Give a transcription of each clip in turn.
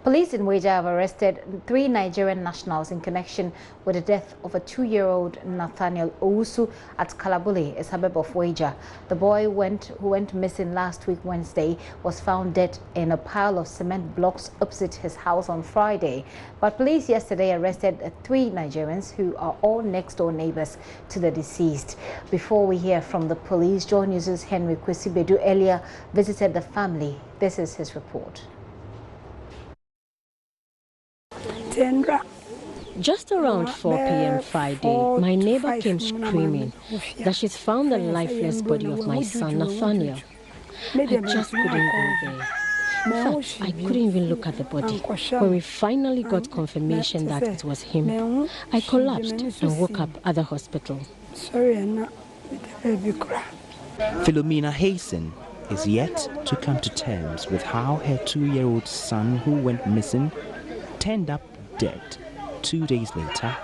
Police in Weija have arrested 3 Nigerian nationals in connection with the death of a 2-year-old Nathaniel Owusu at Kalabule, a suburb of Weija. The boy who went missing last week Wednesday was found dead in a pile of cement blocks opposite his house on Friday. But police yesterday arrested 3 Nigerians who are all next-door neighbors to the deceased. Before we hear from the police, JoyNews' Henry Kwesibedu earlier visited the family. This is his report. Just around 4 p.m. Friday, my neighbor came screaming that she's found the lifeless body of my son Nathaniel. I just couldn't go there. In fact, I couldn't even look at the body. When we finally got confirmation that it was him, I collapsed and woke up at the hospital. Philomena Hasten is yet to come to terms with how her 2-year-old son, who went missing, turned up dead 2 days later,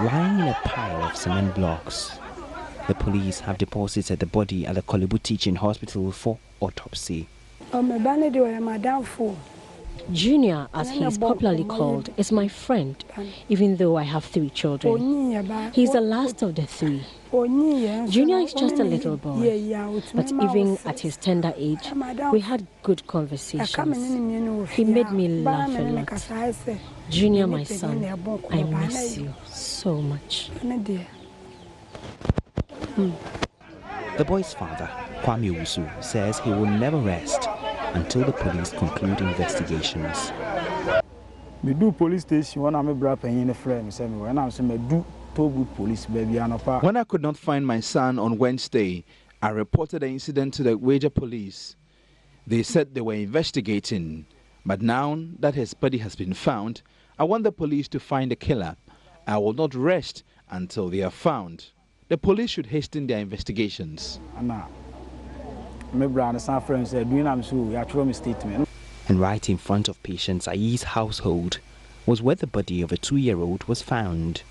lying in a pile of cement blocks. The police have deposited the body at the Kolebu Teaching Hospital for autopsy. Junior, as he is popularly called, is my friend, even though I have 3 children. He's the last of the 3. Junior is just a little boy, but even at his tender age, we had good conversations. He made me laugh a lot. Junior, my son, I miss you so much. The boy's father, Kwame Owusu, says he will never rest until the police conclude investigations. We do police station when I'm a brother in the frame. When I'm saying do police baby. When I could not find my son on Wednesday, I reported the incident to the Weija police. They said they were investigating, but now that his body has been found, I want the police to find the killer. I will not rest until they are found. The police should hasten their investigations. And right in front of patient Ai's household was where the body of a 2-year-old was found.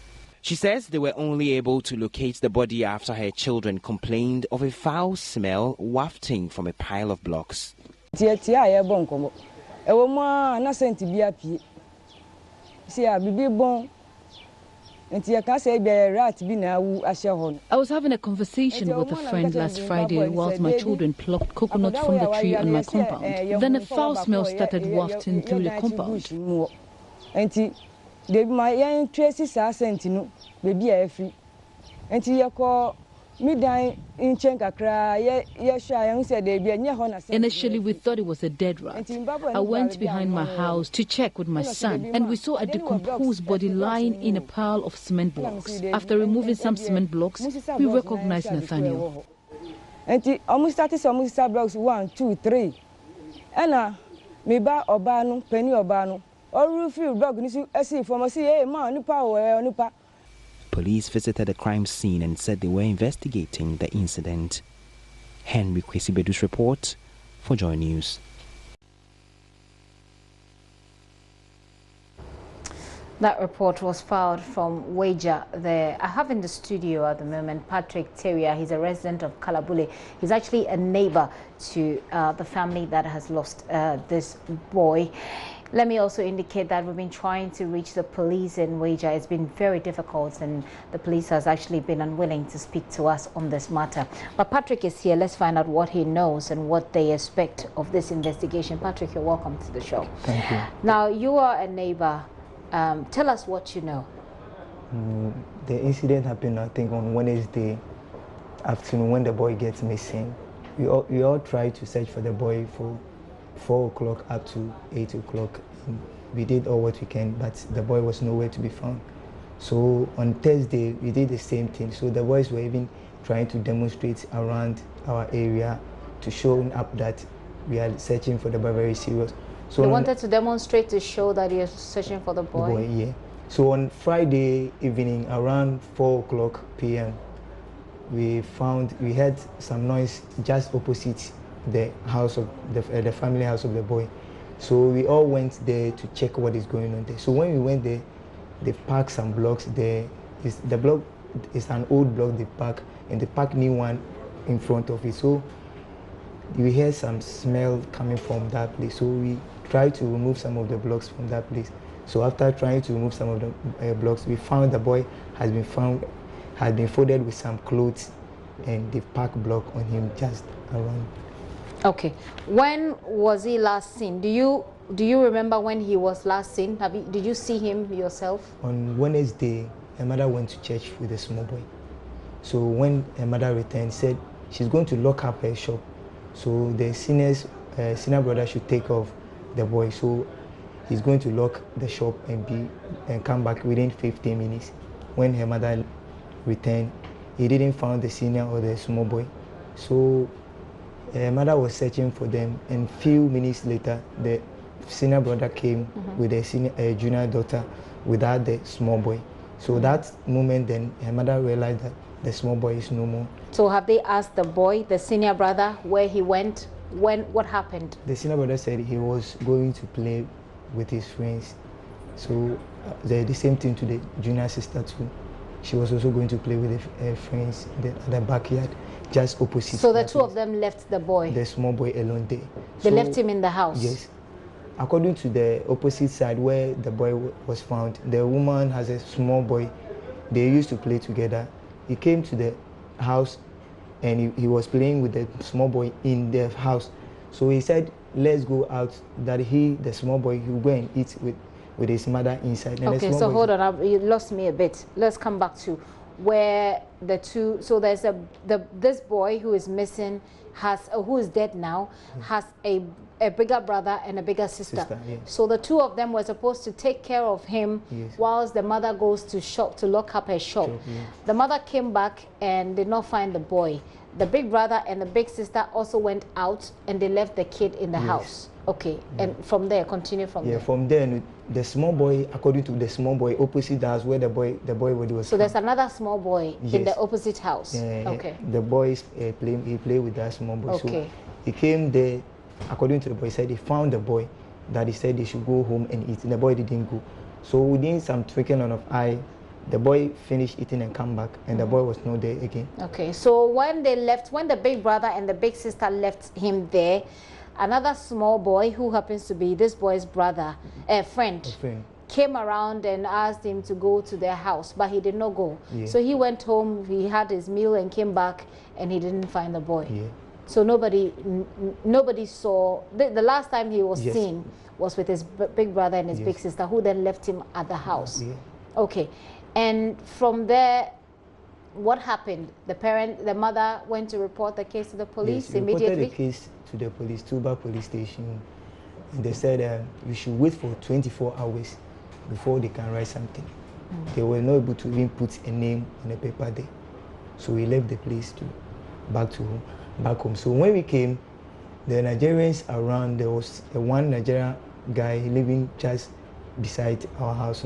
She says they were only able to locate the body after her children complained of a foul smell wafting from a pile of blocks. I was having a conversation with a friend last Friday whilst my children plucked coconut from the tree on my compound. Then a foul smell started wafting through the compound. Initially, we thought it was a dead rat. I went behind my house to check with my son, and we saw a decomposed body lying in a pile of cement blocks. After removing some cement blocks, we recognized Nathaniel. Almost started some blocks 1, 2, 3. And me ba obano, penny obano, or roofield dog, I see from a CA man, no power, no power. Police visited the crime scene and said they were investigating the incident. Henry Kwesibedu's report for JoyNews. That report was filed from Weija there. I have in the studio at the moment Patrick Terrier. He's a resident of Kalabule. He's actually a neighbor to the family that has lost this boy. Let me also indicate that we've been trying to reach the police in Weija. It's been very difficult, and the police has actually been unwilling to speak to us on this matter. But Patrick is here. Let's find out what he knows and what they expect of this investigation. Patrick, you're welcome to the show. Thank you. Now, you are a neighbor. Tell us what you know. The incident happened, I think, on Wednesday afternoon when the boy gets missing. We all tried to search for the boy for 4 o'clock up to 8 o'clock. We did all what we can, but the boy was nowhere to be found. So on Thursday, we did the same thing. So the boys were even trying to demonstrate around our area to show up that we are searching for the boy very serious. So you wanted to demonstrate to show that you're searching for the boy? The boy, yeah. So on Friday evening, around 4 o'clock p.m., we heard some noise just opposite the house of the family house of the boy. So we all went there to check what is going on there. So when we went there, they parked some blocks there. The block is an old block they park, and they park new one in front of it. So we heard some smell coming from that place. So we tried to remove some of the blocks from that place. So after trying to remove some of the blocks, we found the boy has been folded with some clothes, and they've packed block on him just around. Okay. When was he last seen? Do you remember when he was last seen? Did you see him yourself? On Wednesday, her mother went to church with a small boy. So when her mother returned, said she's going to lock up her shop. So the senior brother should take off the boy. So he's going to lock the shop and come back within 15 minutes. When her mother returned, he didn't find the senior or the small boy. So her mother was searching for them, and few minutes later, the senior brother came with a junior daughter without the small boy. So that moment, then her mother realized that the small boy is no more. So have they asked the boy, the senior brother, where he went? What happened? The senior brother said he was going to play with his friends. So the same thing to the junior sister too. She was also going to play with her friends at the backyard, just opposite. So the two of them left the boy? The small boy alone there. They left him in the house? Yes. According to the opposite side where the boy was found, the woman has a small boy. They used to play together. He came to the house and he was playing with the small boy in the house. So he said, let's go out, that the small boy, he will go and eat with his mother inside. And okay, so hold on, you lost me a bit. Let's come back to where the two, so there's this boy who is missing, who is dead now, has a bigger brother and a bigger sister. Yes. So the two of them were supposed to take care of him, yes, whilst the mother goes to lock up her shop. Yes. The mother came back and did not find the boy. The big brother and the big sister also went out and they left the kid in the yes house. Okay, and from there, continue from there. Yeah, from there, the small boy, according to the small boy, opposite the house where the boy was. So there's another small boy yes in the opposite house. Yeah, okay. The boy he played with that small boy. Okay. So he came there. According to the boy, said he found the boy, that he said they should go home and eat. The boy didn't go. So within some twinkling of eye, the boy finished eating and come back, and the boy was not there again. Okay, so when they left, when the big brother and the big sister left him there, another small boy who happens to be this boy's brother, a friend, came around and asked him to go to their house, but he did not go. Yeah. So he went home, he had his meal and came back, and he didn't find the boy. Yeah. So nobody saw, the last time he was yes seen was with his big brother and his yes big sister, who then left him at the house. Yeah. Okay, and from there, what happened? The mother went to report the case to the police yes, immediately? Reported the case to the police, Tuba police station. And they said you should wait for 24 hours before they can write something. They were not able to even put a name on the paper there. So we left the place back home. So when we came, the Nigerians around, there was one Nigerian guy living just beside our house.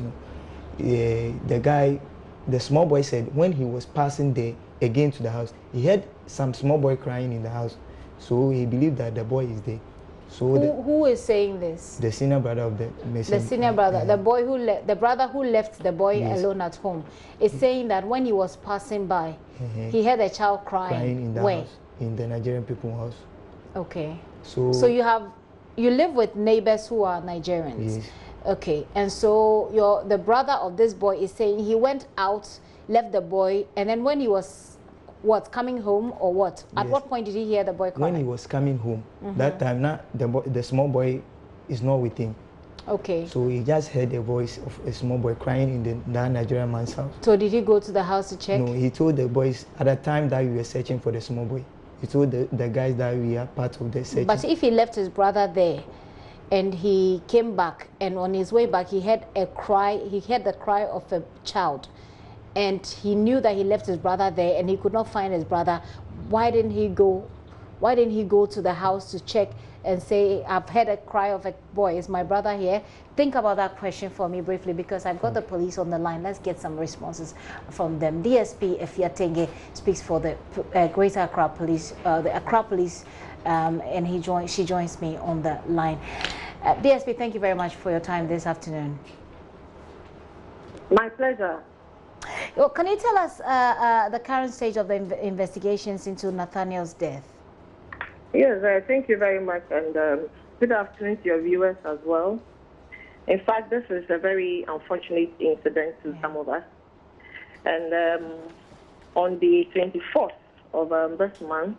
The guy, the small boy said when he was passing there again to the house, he heard some small boy crying in the house. So he believed that the boy is there. So who is saying this? The senior brother of the missing. The senior brother, the boy the brother who left the boy yes alone at home, is saying that when he was passing by, he heard a child crying in the house, in the Nigerian people's house. Okay. So you live with neighbors who are Nigerians. Yes. Okay, and so the brother of this boy is saying he went out, left the boy, and then when he was coming home or what? At what point did he hear the boy crying? When he was coming home, that time now the small boy is not with him. Okay. So he just heard the voice of a small boy crying in that Nigerian man's house. So did he go to the house to check? No, he told the boys at the time that we were searching for the small boy. He told the guys that we are part of the search. But if he left his brother there, and he came back, and on his way back he heard a cry. He heard the cry of a child, and he knew that he left his brother there, and he could not find his brother. Why didn't he go? Why didn't he go to the house to check and say, "I've heard a cry of a boy. Is my brother here?" Think about that question for me briefly, because I've got the police on the line. Let's get some responses from them. DSP Efiatenge speaks for the Greater Accra Police, the Accra Police. And she joins me on the line. DSP, thank you very much for your time this afternoon. My pleasure. Well, can you tell us the current stage of the investigations into Nathaniel's death? Yes, thank you very much. And Good afternoon to your viewers as well. In fact, this is a very unfortunate incident to some of us. And on the 24th of this month,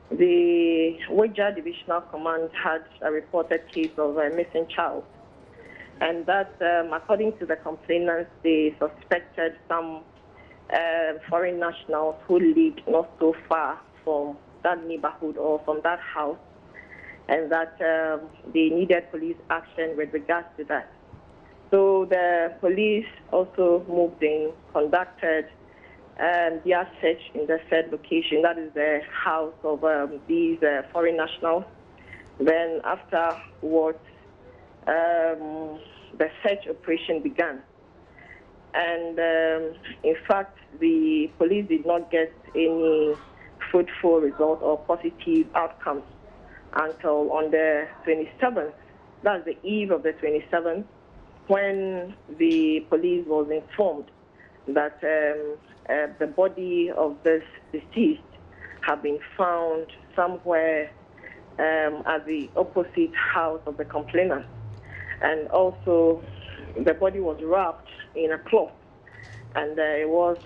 the Weija Divisional Command had a reported case of a missing child. And that, according to the complainants, they suspected some foreign nationals who lived not so far from that neighborhood or from that house, and that they needed police action with regards to that. So the police also moved in, conducted their search in the said location, that is the house of these foreign nationals. Then afterwards, the search operation began. And in fact, the police did not get any fruitful result or positive outcomes until on the 27th, that's the eve of the 27th, when the police was informed that the body of this deceased had been found somewhere at the opposite house of the complainant. And also, the body was wrapped in a cloth, and it was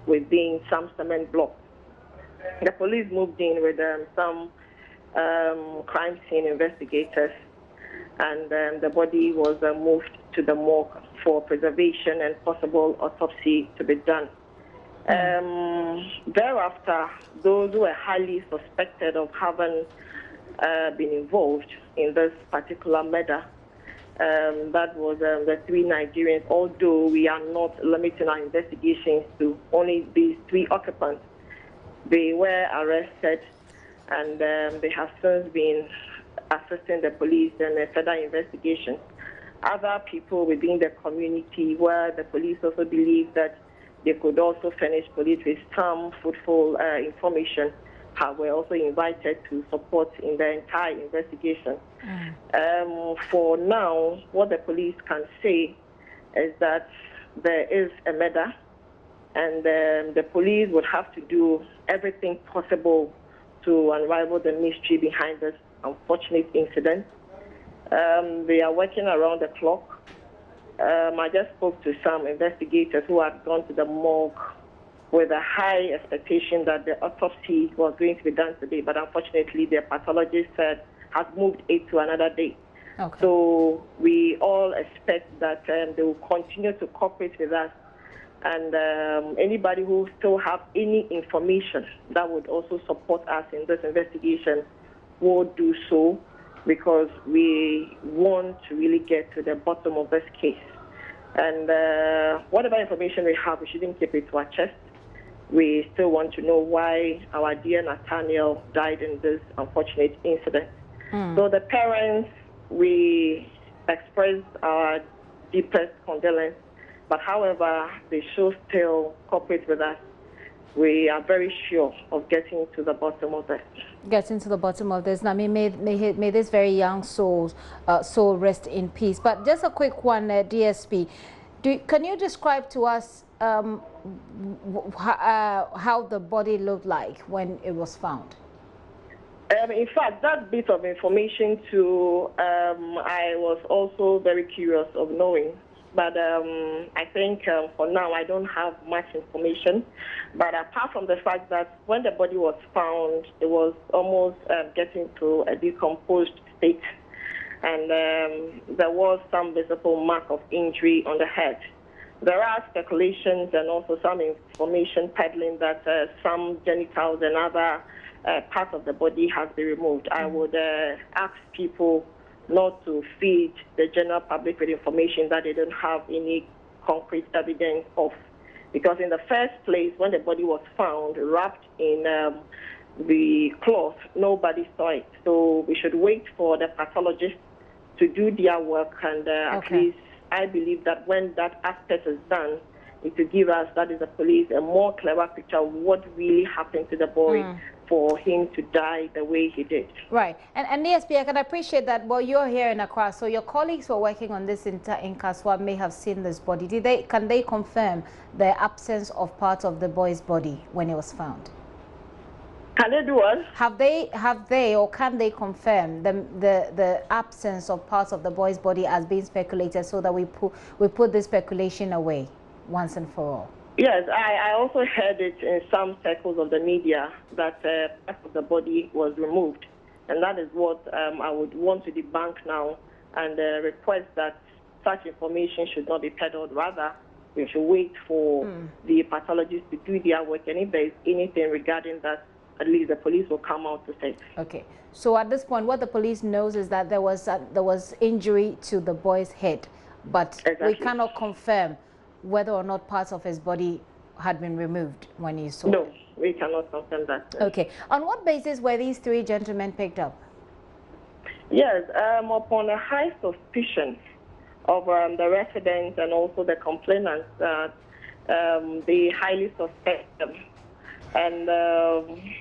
within some cement blocks. The police moved in with some crime scene investigators, and the body was moved to the morgue for preservation and possible autopsy to be done. Thereafter, those who were highly suspected of having been involved in this particular murder, that was the 3 Nigerians, although we are not limiting our investigations to only these 3 occupants. They were arrested, and they have since been assisting the police in a further investigation. Other people within the community, where the police also believe that they could also furnish police with some fruitful information, were also invited to support in the entire investigation. For now, what the police can say is that there is a murder, and the police would have to do everything possible to unravel the mystery behind this unfortunate incident. They are working around the clock. I just spoke to some investigators who had gone to the morgue with a high expectation that the autopsy was going to be done today, but unfortunately the pathologist said has moved it to another day. Okay. So we all expect that they will continue to cooperate with us, and anybody who still have any information that would also support us in this investigation will do so, because we want to really get to the bottom of this case. And whatever information we have, we shouldn't keep it to our chest. We still want to know why our dear Nathaniel died in this unfortunate incident. So the parents, we express our deepest condolence, but however, they should still cooperate with us. We are very sure of getting to the bottom of this. Getting to the bottom of this. Now, may this very young soul rest in peace. But just a quick one, DSP. Can you describe to us how the body looked like when it was found? In fact, that bit of information too, I was also very curious of knowing. But I think for now I don't have much information. But apart from the fact that when the body was found, it was almost getting to a decomposed state. And there was some visible mark of injury on the head. There are speculations and also some information peddling that some genitals and other parts of the body has been removed. I would ask people not to feed the general public with information that they don't have any concrete evidence of. Because in the first place, when the body was found wrapped in the cloth, nobody saw it. So we should wait for the pathologists to do their work, and at least I believe that when that aspect is done, it will give us, that is the police, a more clever picture of what really happened to the boy for him to die the way he did. Right. And DSP, I can appreciate that. Well, you're here in Accra, so your colleagues who are working on this in Kaswa may have seen this body. Can they confirm the absence of parts of the boy's body when it was found? Can they do what? Have they or can they confirm the absence of parts of the boy's body as being speculated, so that we put this speculation away once and for all? Yes, I also heard it in some circles of the media that part of the body was removed, and that is what I would want to debunk now and request that such information should not be peddled. Rather, we should wait for the pathologists to do their work, and if there is anything regarding that, at least the police will come out to say. Okay. So at this point, what the police knows is that there was injury to the boy's head, but exactly. We cannot confirm whether or not parts of his body had been removed when you saw it. No, we cannot confirm that. Okay. On what basis were these three gentlemen picked up? Yes, upon a high suspicion of the residents and also the complainants that they highly suspect them. And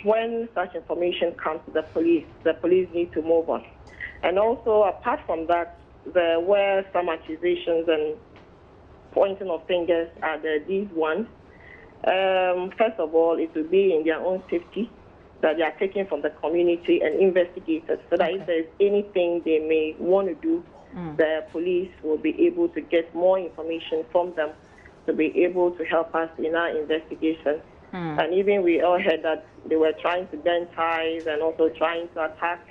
when such information comes to the police need to move on. And also, apart from that, there were some accusations and pointing of fingers at these ones. First of all, it will be in their own safety that they are taken from the community and investigated, so that if there is anything they may want to do, the police will be able to get more information from them to be able to help us in our investigation. And even we all heard that they were trying to burn ties and also trying to attack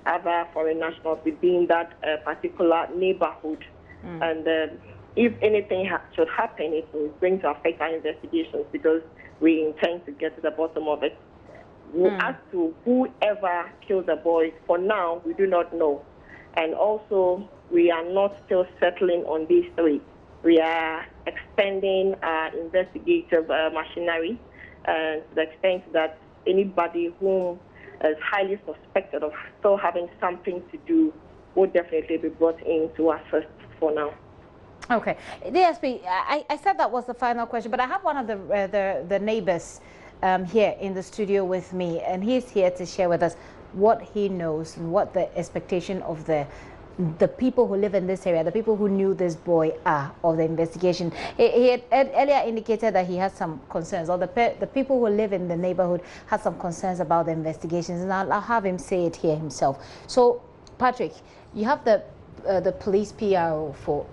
other foreign nationals within that particular neighborhood. And if anything should happen, it is going to affect our investigations, because we intend to get to the bottom of it. As to whoever killed the boy, for now, we do not know. And also, we are not still settling on these three. We are expanding our investigative machinery, and to the extent that anybody who is highly suspected of still having something to do will definitely be brought into our first for now. Okay. DSP, I said that was the final question, but I have one of the neighbors here in the studio with me, and he's here to share with us what he knows and what the expectation of the people who live in this area, the people who knew this boy are of the investigation. He had earlier indicated that he has some concerns, or the people who live in the neighborhood have some concerns about the investigations, and I'll have him say it here himself. So, Patrick, you have the police PRO for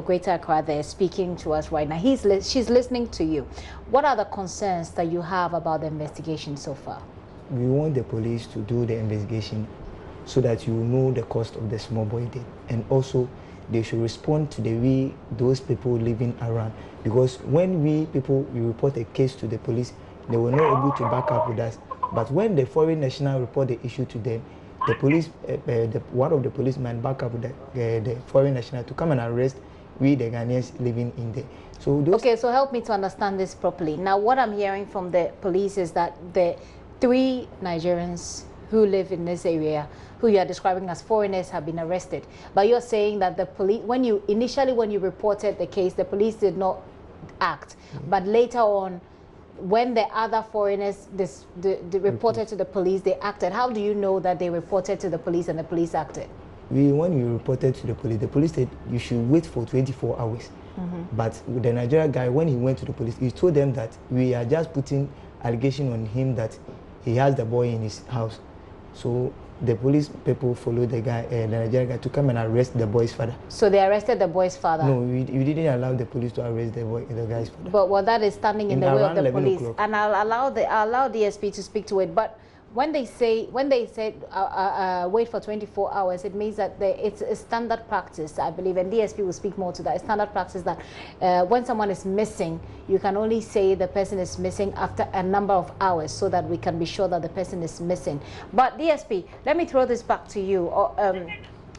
Greater Accra there speaking to us right now. She's listening to you. What are the concerns that you have about the investigation so far? We want the police to do the investigation so that you know the cost of the small boy death, and also they should respond to the way those people living around, because when we report a case to the police, they were not able to back up with us. But when the foreign national report the issue to them, the police, one of the policemen back up with the foreign national to come and arrest we the Ghanaians living in there. So okay, so help me to understand this properly. Now, what I'm hearing from the police is that the 3 Nigerians who live in this area, who you are describing as foreigners, have been arrested. But you're saying that the police, when you reported the case, the police did not act. But later on, when the other foreigners reported to the police, they acted. How do you know that they reported to the police and the police acted? When you reported to the police said you should wait for 24 hours. But the Nigerian guy, when he went to the police, he told them that we are just putting allegation on him that he has the boy in his house. So the police people followed the guy, the Nigerian guy, to come and arrest the boy's father. So they arrested the boy's father? No, we didn't allow the police to arrest the guy's father. But well, that is standing in the way of the police. And I'll allow DSP to speak to it. But when they said wait for 24 hours, it means that it's a standard practice, I believe, and DSP will speak more to that. A standard practice that when someone is missing, you can only say the person is missing after a number of hours, so that we can be sure that the person is missing. But DSP, let me throw this back to you.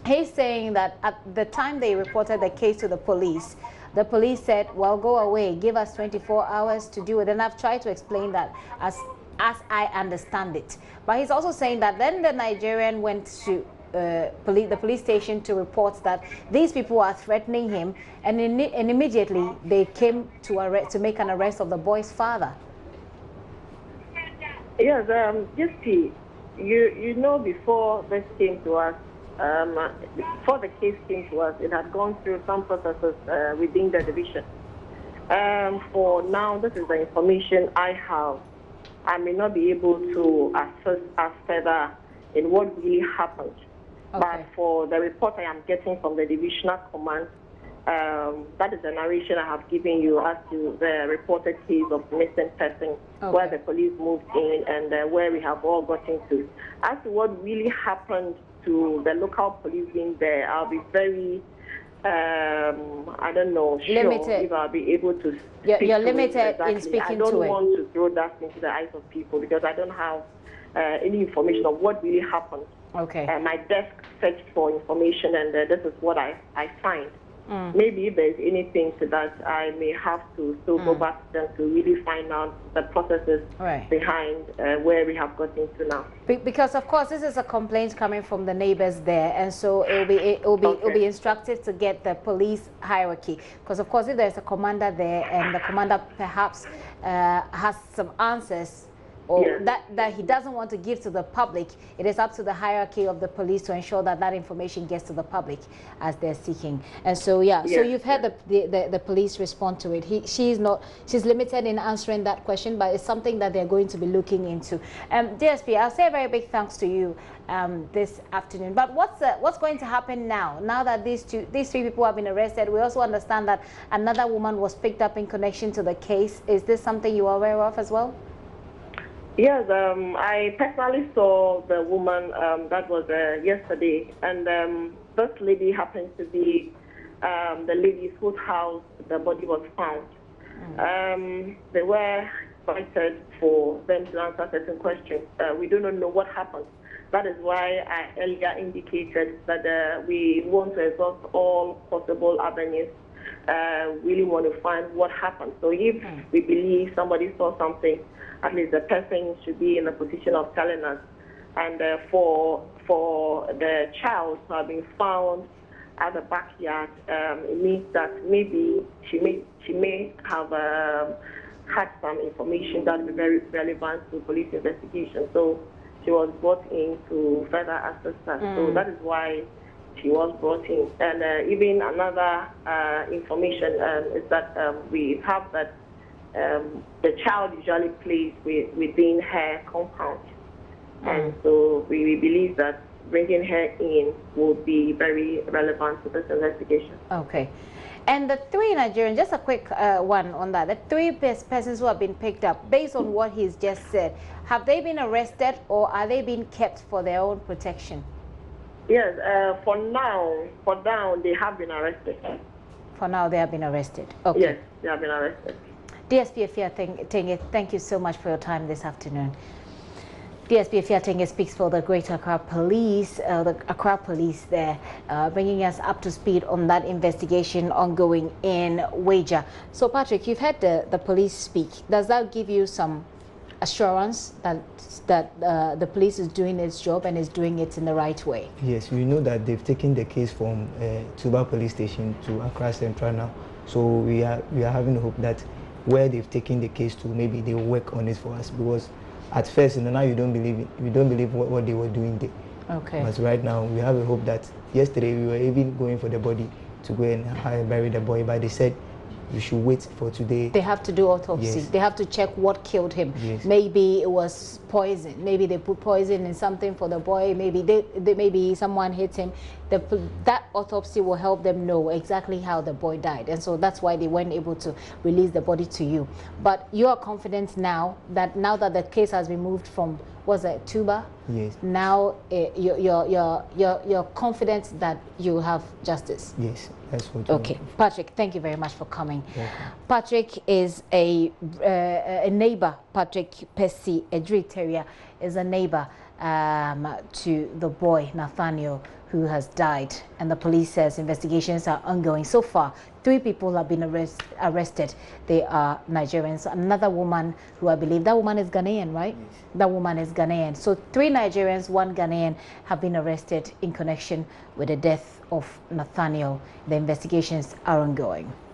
He's saying that at the time they reported the case to the police said, well, go away, give us 24 hours to do it. And I've tried to explain that as I understand it. But he's also saying that then the Nigerian went to the police station to report that these people are threatening him, and immediately they came to make an arrest of the boy's father. Yes, you know, before this came to us, before the case came to us, it had gone through some processes within the division. For now, this is the information I have. I may not be able to assist us further in what really happened. Okay. But for the report I am getting from the divisional command, that is the narration I have given you as to the reported case of missing person, where the police moved in and where we have all gotten to. As to what really happened to the local police being there, I'll be very, I don't know, limited. If I'll be able to You're limited in speaking to it. I don't want to throw that into the eyes of people because I don't have any information of what really happened. Okay. My desk searched for information, and this is what I find. Maybe if there's anything to that, I may have to still go back to them to really find out the processes behind where we have gotten to now. Because of course this is a complaint coming from the neighbors there, and so it'll be instructive to get the police hierarchy. Because of course if there's a commander there and the commander perhaps has some answers, or that he doesn't want to give to the public, it is up to the hierarchy of the police to ensure that that information gets to the public as they're seeking. And so so you've heard the police respond to it. She's limited in answering that question, but it's something that they're going to be looking into. DSP, I'll say a very big thanks to you this afternoon. But what's going to happen now that these three people have been arrested? We also understand that another woman was picked up in connection to the case. Is this something you are aware of as well? Yes, I personally saw the woman that was yesterday, and this lady happens to be the lady whose house the body was found. They were invited for them to answer certain questions. We do not know what happened. That is why I earlier indicated that we want to exhaust all possible avenues. Really want to find what happened. So if we believe somebody saw something, at least the person should be in a position of telling us. And for the child to have been found at the backyard, it means that maybe she may have had some information that would be very relevant to police investigation. So she was brought in to further assist us. So that is why she was brought in. And even another information is that we have that the child usually plays within her compound. And so we believe that bringing her in will be very relevant to this investigation. Okay. And the three Nigerians, just a quick one on that, the three persons who have been picked up, based on what he's just said, have they been arrested or are they being kept for their own protection? Yes, for now, they have been arrested. For now, they have been arrested. Okay. Yes, they have been arrested. DSP Afia Tenge, thank you so much for your time this afternoon. DSP Afia Tenge speaks for the Greater Accra Police, the Accra Police there, bringing us up to speed on that investigation ongoing in Weija. So, Patrick, you've heard the police speak. Does that give you some assurance that the police is doing its job and is doing it in the right way? Yes, we know that they've taken the case from Tuba Police Station to Accra Central now. So we are having hope that where they've taken the case to, maybe they will work on it for us, because at first, now you don't believe what they were doing there. Okay. But right now, we have a hope that yesterday we were even going for the body to go and bury the boy, but they said we should wait for today. They have to do autopsy. Yes. They have to check what killed him. Yes. Maybe it was poison. Maybe they put poison in something for the boy. Maybe maybe someone hit him. That autopsy will help them know exactly how the boy died, and so that's why they weren't able to release the body to you. But you are confident now that the case has been moved from, was it Tuba? Yes. Now you're confident that you have justice. Yes, that's what. Okay, Patrick, thank you very much for coming. Patrick is a neighbor. Patrick Percy Edri Terrier is a neighbor to the boy Nathaniel, who has died, and the police says investigations are ongoing. So far, 3 people have been arrested. They are Nigerians. Another woman who I believe, that woman is Ghanaian, right? Yes. That woman is Ghanaian. So 3 Nigerians, 1 Ghanaian have been arrested in connection with the death of Nathaniel. The investigations are ongoing.